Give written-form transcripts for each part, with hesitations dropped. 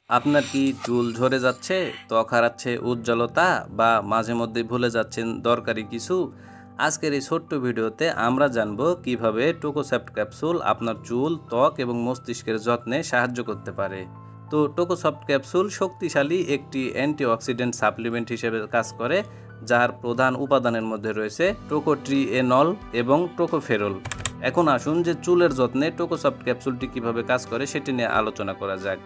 আপনার কি চুল ঝরে যাচ্ছে, ত্বক হারাচ্ছে উজ্জ্বলতা বা মাঝে মধ্যে ভুলে যাচ্ছেন দরকারি কিছু? আজকের এই ছোট্ট ভিডিওতে আমরা জানবো কিভাবে টোকোসেপ্ট ক্যাপসুল আপনার চুল, ত্বক এবং মস্তিষ্কের যত্নে সাহায্য করতে পারে। তো টোকোসফট ক্যাপসুল শক্তিশালী একটি অ্যান্টিঅক্সিডেন্ট সাপ্লিমেন্ট হিসেবে কাজ করে, যার প্রধান উপাদানের মধ্যে রয়েছে টোকোট্রিএনল এবং টোকোফেরল। এখন আসুন যে চুলের যত্নে টোকোসফট ক্যাপসুলটি কিভাবে কাজ করে সেটি নিয়ে আলোচনা করা যাক।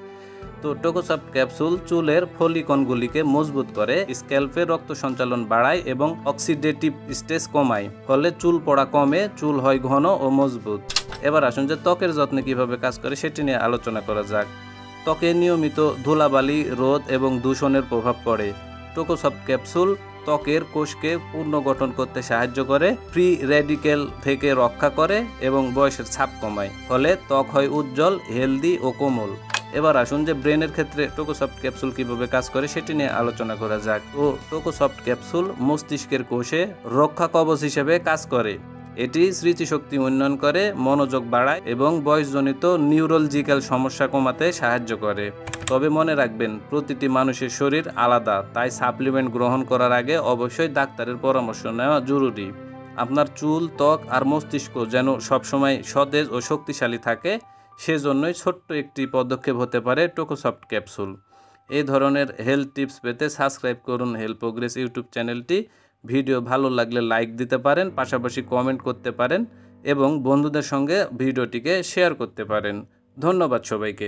তো টোকোসফট ক্যাপসুল চুলের ফলিকনগুলিকে মজবুত করে, স্ক্যাল্পে রক্ত সঞ্চালন বাড়ায় এবং অক্সিডেটিভ স্ট্রেস কমায়, ফলে চুল পড়া কমে, চুল হয় ঘন ও মজবুত। এবার আসুন যে ত্বকের যত্নে কিভাবে কাজ করে সেটি নিয়ে আলোচনা করা যাক। ত্বকে নিয়মিত ধুলাবালি, রোদ এবং দূষণের প্রভাব পড়ে। টোকোসফট ক্যাপসুল ত্বকের কোষকে পুনর্গঠন করতে সাহায্য করে, ফ্রি রেডিকেল থেকে রক্ষা করে এবং বয়সের ছাপ কমায়, ফলে ত্বক হয় উজ্জ্বল, হেলদি ও কোমল। এবার আসুন যে ব্রেনের ক্ষেত্রে টোকোসফট ক্যাপসুল কিভাবে কাজ করে সেটি নিয়ে আলোচনা করা যাক। তো টোকোসফট ক্যাপসুল মস্তিষ্কের কোষে রক্ষা কবচ হিসেবে কাজ করে। এটি স্মৃতিশক্তি উন্নয়ন করে, মনোযোগ বাড়ায় এবং বয়সজনিত নিউরোলজিক্যাল সমস্যা কমাতে সাহায্য করে। তবে মনে রাখবেন, প্রতিটি মানুষের শরীর আলাদা, তাই সাপ্লিমেন্ট গ্রহণ করার আগে অবশ্যই ডাক্তারের পরামর্শ নেওয়া জরুরি। আপনার চুল, ত্বক আর মস্তিষ্ক যেন সবসময় সতেজ ও শক্তিশালী থাকে, সেজন্যই ছোট্ট একটি পদক্ষেপ হতে পারে টোকোসফট ক্যাপসুল। এই ধরনের হেলথ টিপস পেতে সাবস্ক্রাইব করুন হেলথ প্রোগ্রেস ইউটিউব চ্যানেলটি। ভিডিও ভালো লাগলে লাইক দিতে পারেন, পাশাপাশি কমেন্ট করতে পারেন এবং বন্ধুদের সঙ্গে ভিডিওটিকে শেয়ার করতে পারেন। ধন্যবাদ সবাইকে।